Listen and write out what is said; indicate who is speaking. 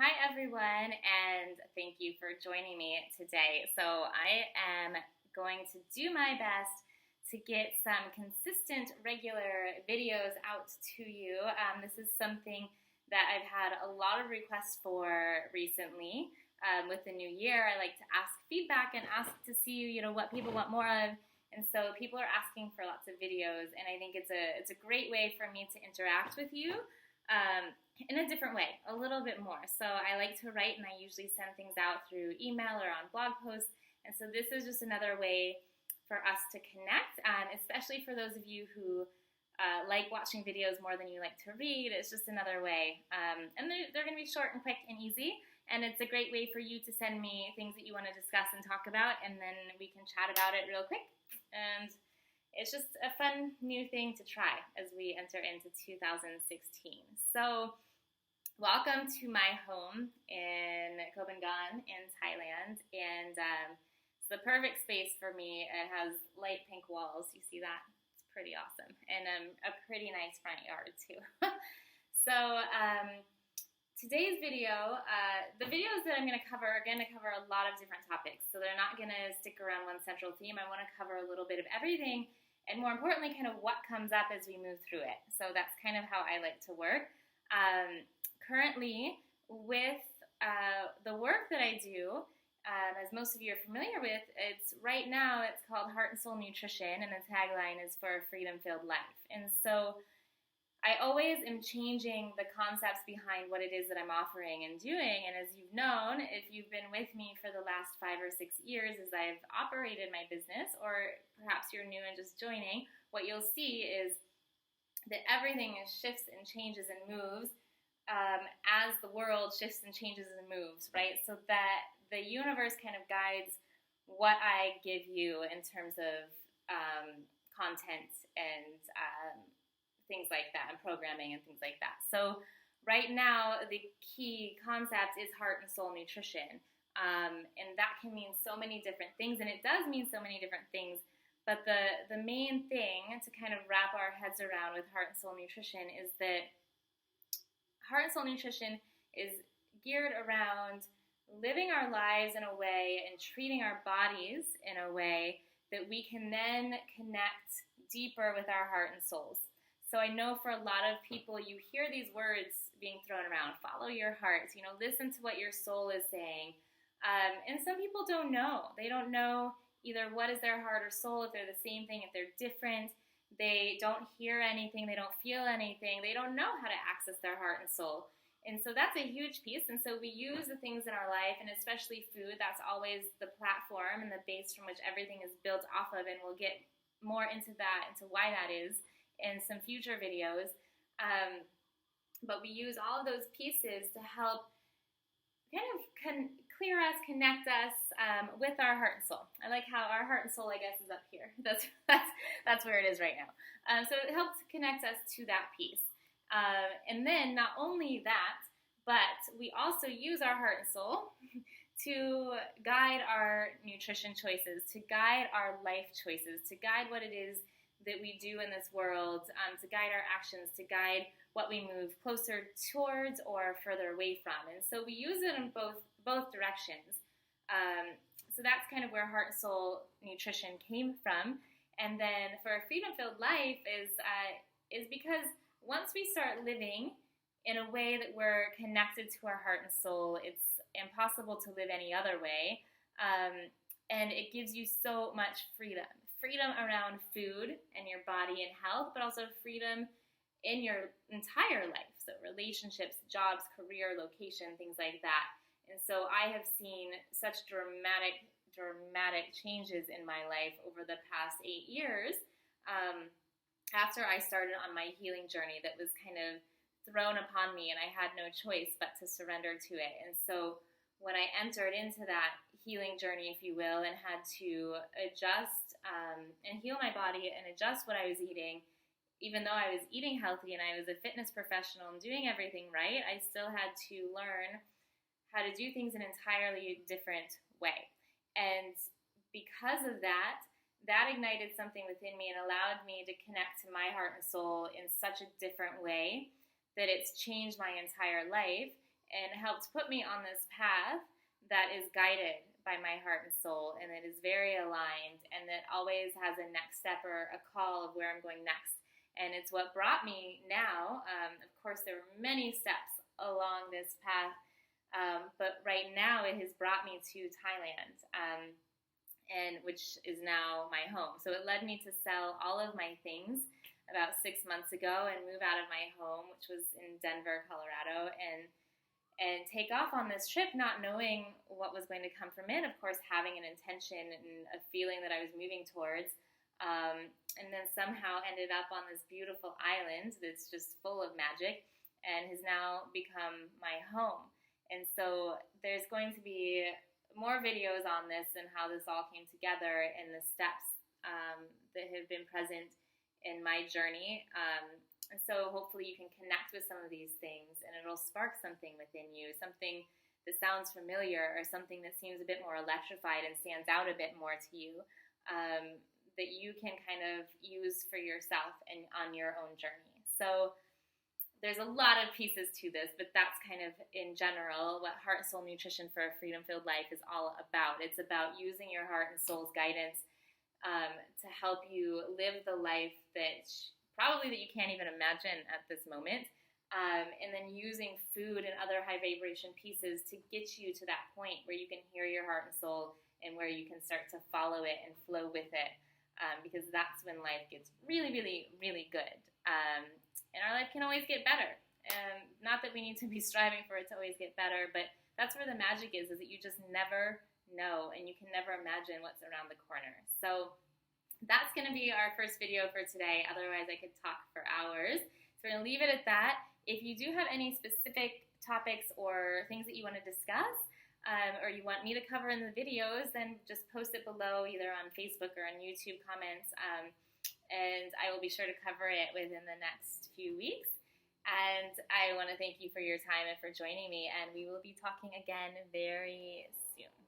Speaker 1: Hi, everyone, and thank you for joining me today. So, I am going to do my best to get some consistent, regular videos out to you. This is something that I've had a lot of requests for recently. With the new year, I like to ask feedback and ask to see, what people want more of. And so people are asking for lots of videos, and I think it's a great way for me to interact with you. Um, in a different way, a little bit more. So I like to write, and I usually send things out through email or on blog posts. And so this is just another way for us to connect, especially for those of you who like watching videos more than you like to read. It's just another way. And they're going to be short and quick and easy. And it's a great way for you to send me things that you want to discuss and talk about, and then we can chat about it real quick. And it's just a fun new thing to try as we enter into 2016. So, welcome to my home in Koh Phangan in Thailand, and it's the perfect space for me. It has light pink walls. You see that? It's pretty awesome, and a pretty nice front yard too. So today's video, the videos that I'm going to cover are going to cover a lot of different topics. So they're not going to stick around one central theme. I want to cover a little bit of everything, and more importantly, kind of what comes up as we move through it. So that's kind of how I like to work. Currently, with the work that I do, as most of you are familiar with, right now it's called Heart and Soul Nutrition, and the tagline is for a freedom-filled life. And so I always am changing the concepts behind what it is that I'm offering and doing. And as you've known, if you've been with me for the last 5 or 6 years as I've operated my business, or perhaps you're new and just joining, what you'll see is that everything shifts and changes and moves as the world shifts and changes and moves, right? So that the universe kind of guides what I give you in terms of content and things like that, and programming and things like that. So right now, the key concept is heart and soul nutrition. And that can mean so many different things, and it does mean so many different things. But the main thing to kind of wrap our heads around with heart and soul nutrition is that heart and soul nutrition is geared around living our lives in a way and treating our bodies in a way that we can then connect deeper with our heart and souls. So I know for a lot of people, you hear these words being thrown around: follow your heart, listen to what your soul is saying. And some people don't know. They don't know either what is their heart or soul, if they're the same thing, if they're different. They don't hear anything. They don't feel anything. They don't know how to access their heart and soul. And so that's a huge piece. And so we use the things in our life, and especially food. That's always the platform and the base from which everything is built off of. And we'll get more into that, into why that is, in some future videos. But we use all of those pieces to help kind of clear us, connect us with our heart and soul. I like how our heart and soul, I guess, is up here. That's where it is right now. So it helps connect us to that piece. And then not only that, but we also use our heart and soul to guide our nutrition choices, to guide our life choices, to guide what it is that we do in this world, to guide our actions, to guide what we move closer towards or further away from. And so we use it in both directions. So that's kind of where heart and soul nutrition came from. And then for a freedom-filled life is because once we start living in a way that we're connected to our heart and soul, it's impossible to live any other way. And it gives you so much freedom. Freedom around food and your body and health, but also freedom in your entire life. So relationships, jobs, career, location, things like that. And so I have seen such dramatic changes in my life over the past 8 years after I started on my healing journey that was kind of thrown upon me, and I had no choice but to surrender to it. And so when I entered into that healing journey, if you will, and had to adjust and heal my body and adjust what I was eating, even though I was eating healthy and I was a fitness professional and doing everything right, I still had to learn how to do things in an entirely different way. And because of that, that ignited something within me and allowed me to connect to my heart and soul in such a different way that it's changed my entire life. and helped put me on this path that is guided by my heart and soul, and that is very aligned, and that always has a next step or a call of where I'm going next. And it's what brought me now. Of course, there were many steps along this path, but right now it has brought me to Thailand, and which is now my home. So it led me to sell all of my things about 6 months ago and move out of my home, which was in Denver, Colorado, and take off on this trip not knowing what was going to come from it. Of course, having an intention and a feeling that I was moving towards, and then somehow ended up on this beautiful island that's just full of magic and has now become my home. And so there's going to be more videos on this and how this all came together and the steps that have been present in my journey. And so hopefully you can connect with some of these things and it'll spark something within you, something that sounds familiar or something that seems a bit more electrified and stands out a bit more to you, that you can kind of use for yourself and on your own journey. So there's a lot of pieces to this, but that's kind of in general what Heart and Soul Nutrition for a Freedom-Filled Life is all about. It's about using your heart and soul's guidance to help you live the life that probably that you can't even imagine at this moment, and then using food and other high vibration pieces to get you to that point where you can hear your heart and soul and where you can start to follow it and flow with it, because that's when life gets really, really, really good. And our life can always get better. Not that we need to be striving for it to always get better, but that's where the magic is that you just never know and you can never imagine what's around the corner. So that's going to be our first video for today. Otherwise, I could talk for hours. So we're going to leave it at that. If you do have any specific topics or things that you want to discuss, or you want me to cover in the videos, then just post it below either on Facebook or on YouTube comments, and I will be sure to cover it within the next few weeks. And I want to thank you for your time and for joining me, and we will be talking again very soon.